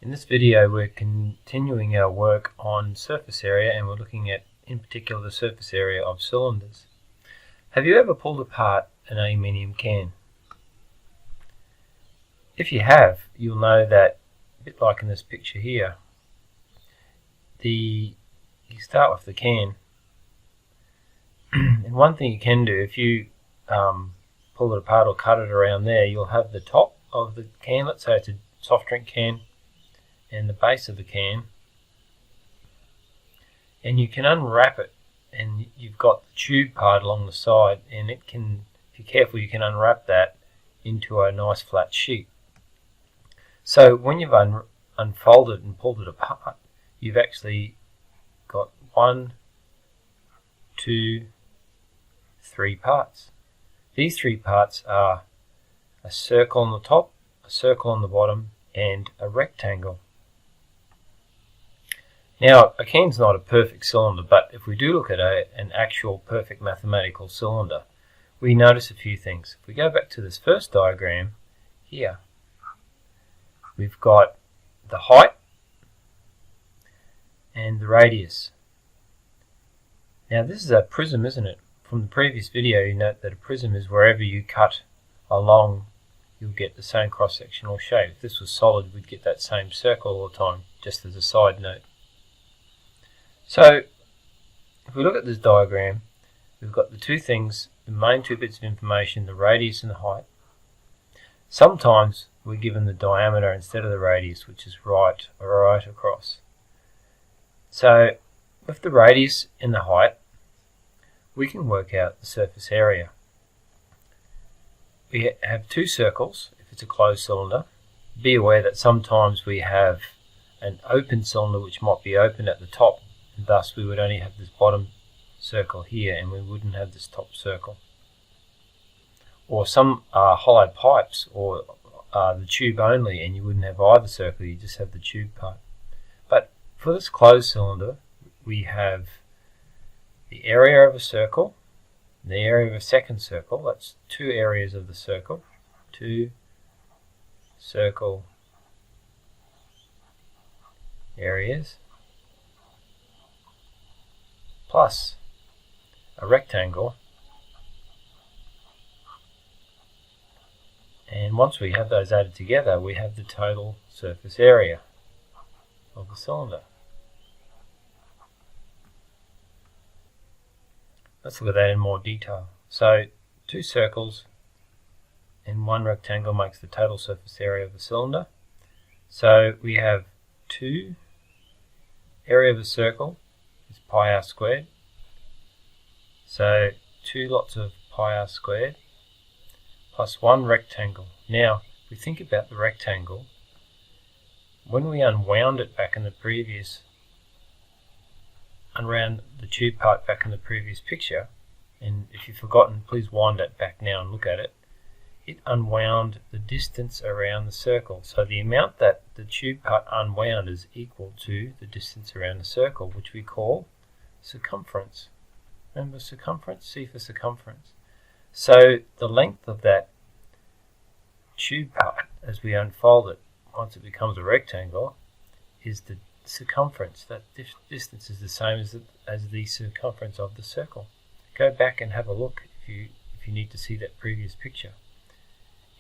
In this video we're continuing our work on surface area, and we're looking at in particular the surface area of cylinders. Have you ever pulled apart an aluminium can? If you have, you'll know that, a bit like in this picture here, you start with the can, and one thing you can do, if you pull it apart or cut it around there, you'll have the top of the can, let's say it's a soft drink can, and the base of the can, and you can unwrap it, and you've got the tube part along the side, and it can, if you're careful, you can unwrap that into a nice flat sheet. So when you've unfolded and pulled it apart, you've actually got 1, 2, 3 parts. These 3 parts are a circle on the top, a circle on the bottom, and a rectangle. Now, a can's not a perfect cylinder, but if we do look at an actual perfect mathematical cylinder, we notice a few things. If we go back to this first diagram here, we've got the height and the radius. Now this is a prism, isn't it? From the previous video you note that a prism is wherever you cut along, you'll get the same cross-sectional shape. If this was solid, we'd get that same circle all the time, just as a side note. So if we look at this diagram, we've got the two things, the main 2 bits of information, the radius and the height. Sometimes we're given the diameter instead of the radius, which is right across. So with the radius and the height, we can work out the surface area. We have 2 circles if it's a closed cylinder. Be aware that sometimes we have an open cylinder which might be open at the top, and thus we would only have this bottom circle here and we wouldn't have this top circle. Or some hollow pipes, or the tube only, and you wouldn't have either circle, you just have the tube part. But for this closed cylinder, we have the area of a circle, the area of a second circle, that's 2 areas of the circle, 2 circle areas, plus a rectangle. And once we have those added together, we have the total surface area of the cylinder. Let's look at that in more detail. So 2 circles and 1 rectangle makes the total surface area of the cylinder. So we have 2 area of a circle is pi r squared. So 2 lots of pi r squared plus 1 rectangle. Now, if we think about the rectangle, when we unwound it back in the previous, unwound the tube part back in the previous picture, and if you've forgotten, please wind that back now and look at it, it unwound the distance around the circle. So the amount that the tube part unwound is equal to the distance around the circle, which we call circumference. Remember circumference? C for circumference. So the length of that tube part, as we unfold it, once it becomes a rectangle, is the circumference. That distance is the same as the circumference of the circle. Go back and have a look if you need to see that previous picture.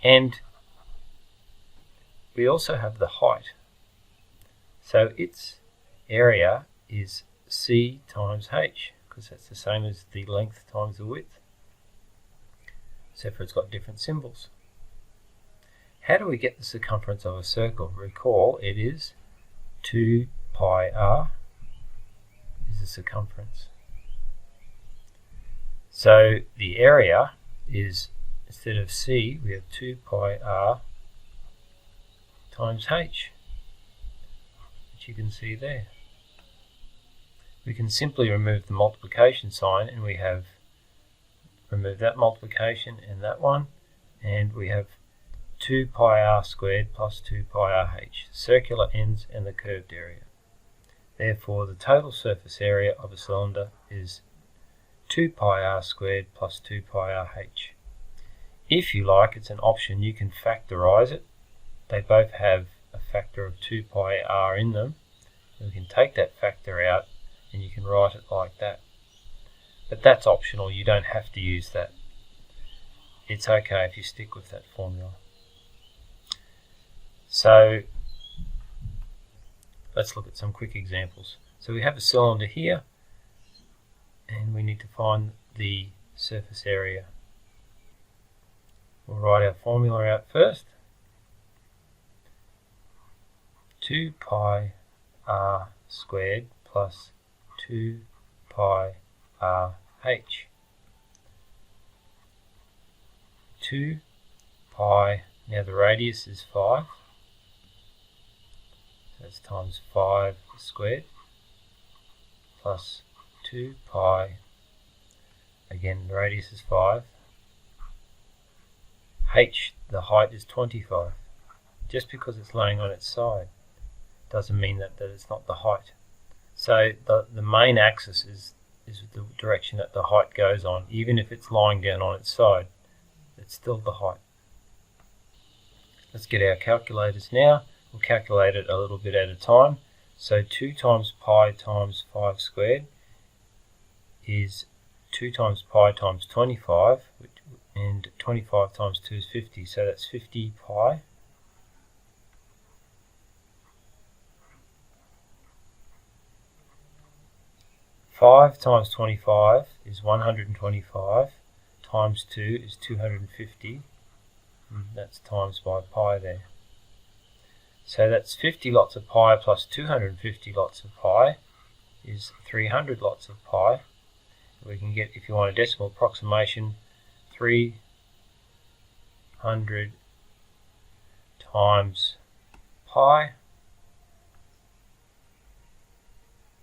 And we also have the height. So its area is C times H, because that's the same as the length times the width, except for it's got different symbols. How do we get the circumference of a circle? Recall, it is 2 pi r is the circumference. So the area is, instead of C, we have 2 pi r times h, which you can see there. We can simply remove the multiplication sign, and we have remove that multiplication and that one, and we have 2 pi r squared plus 2 pi r h, circular ends and the curved area. Therefore, the total surface area of a cylinder is 2 pi r squared plus 2 pi r h. If you like, it's an option, you can factorize it. They both have a a factor of 2 pi r in them, we can take that factor out and you can write it like that. But that's optional, you don't have to use that. It's okay if you stick with that formula. So let's look at some quick examples. So we have a cylinder here and we need to find the surface area. We'll write our formula out first. 2 pi r squared plus 2 pi r h. 2 pi, now the radius is 5, so that's times 5 squared, plus 2 pi, again the radius is 5, h, the height is 25. Just because it's laying on its side doesn't mean that it's not the height. So the main axis is the direction that the height goes on. Even if it's lying down on its side, it's still the height. Let's get our calculators now. We'll calculate it a little bit at a time. So 2 times pi times 5 squared is 2 times pi times 25, and 25 times 2 is 50, so that's 50 pi. Five times 25 is 125, times 2 is 250, that's times by pi there. So that's 50 lots of pi plus 250 lots of pi is 300 lots of pi. We can get, if you want a decimal approximation, 300 times pi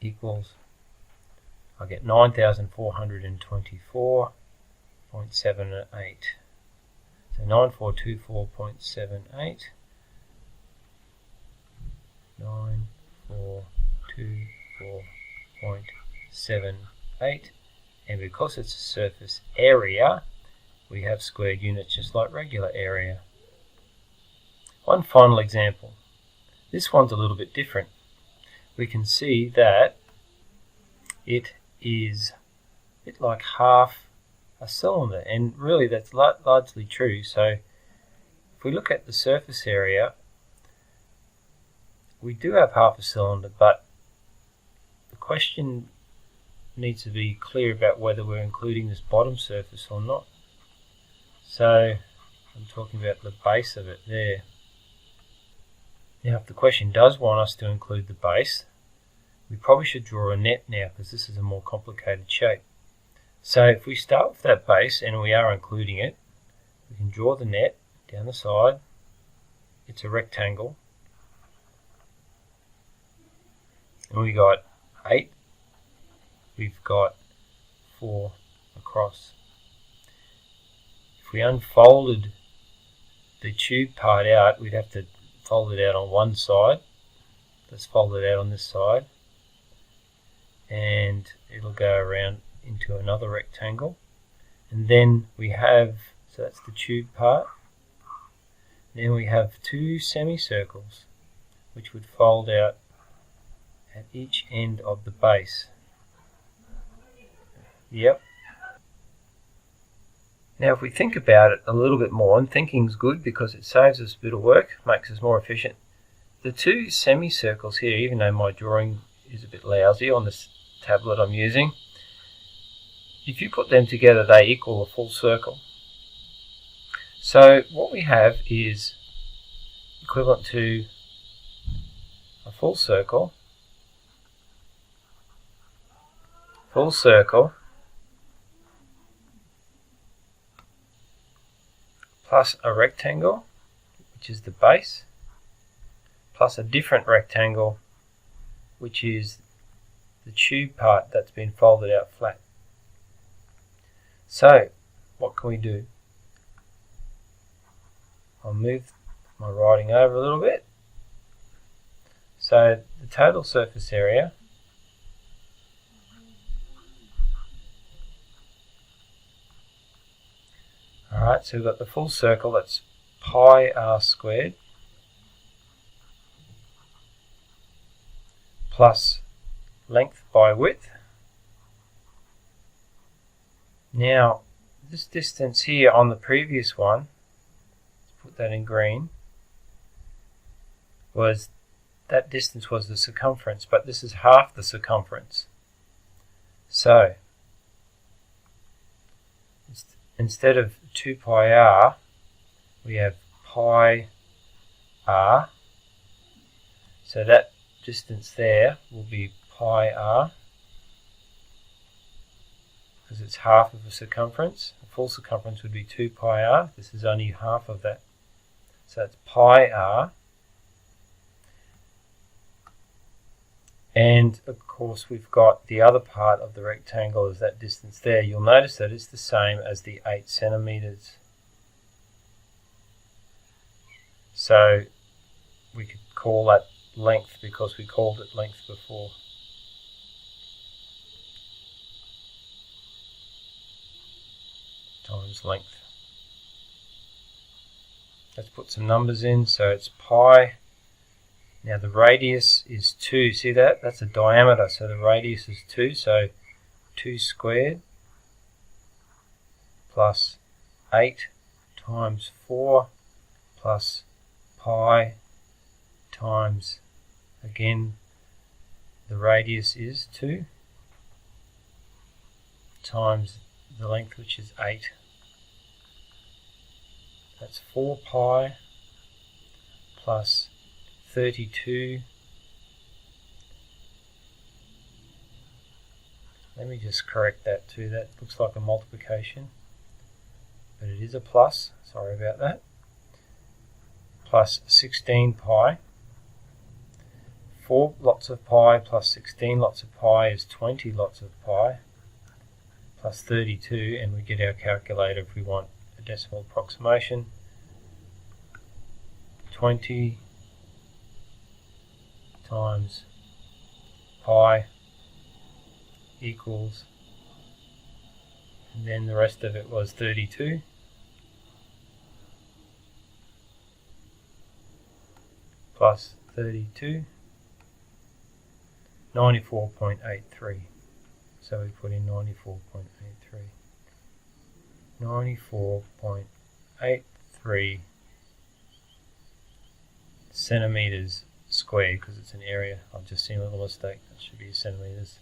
equals, I get 9,424.78. So 9424.78. 9424.78. And because it's a surface area, we have squared units just like regular area. One final example. This one's a little bit different. We can see that it is a bit like half a cylinder, and really that's largely true. So if we look at the surface area, we do have half a cylinder, but the question needs to be clear about whether we're including this bottom surface or not. So I'm talking about the base of it there. Now if the question does want us to include the base, we probably should draw a net now, because this is a more complicated shape. So if we start with that base and we are including it, we can draw the net down the side. It's a rectangle. And we got 8. We've got 4 across. If we unfolded the tube part out, we'd have to fold it out on one side. Let's fold it out on this side. And it'll go around into another rectangle, and then we have, so that's the tube part, then we have 2 semicircles which would fold out at each end of the base. Yep. Now if we think about it a little bit more, and thinking's good because it saves us a bit of work, makes us more efficient. The 2 semicircles here, even though my drawing is a bit lousy on this tablet I'm using, if you put them together they equal a full circle. So what we have is equivalent to a full circle plus a rectangle, which is the base, plus a different rectangle, which is the tube part that's been folded out flat. So what can we do? I'll move my writing over a little bit. So the total surface area Alright, so we've got the full circle, that's pi r squared plus length by width. Now this distance here on the previous one, let's put that in green, was that distance was the circumference, but this is half the circumference. So instead of 2 pi r, we have pi r. So that distance there will be pi r, because it's half of the circumference. The full circumference would be 2 pi r. This is only half of that. So it's pi r. And of course we've got the other part of the rectangle is that distance there. You'll notice that it's the same as the 8 centimeters. So we could call that length because we called it length before. Times length. Let's put some numbers in. So it's pi. Now the radius is 2. See that? That's a diameter. So the radius is 2. So 2 squared plus 8 times 4 plus pi times, again, the radius is 2 times the length, which is 8. That's 4 pi plus 32. Let me just correct that too. That looks like a multiplication, but it is a plus. Sorry about that. Plus 16 pi. 4 lots of pi plus 16 lots of pi is 20 lots of pi, plus 32, and we get our calculator if we want a decimal approximation. 20 times pi equals, and then the rest of it was 32 plus 32, 94.83. So we put in 94.83. 94.83 centimeters squared, because it's an area. I've just seen a little mistake. That should be centimeters.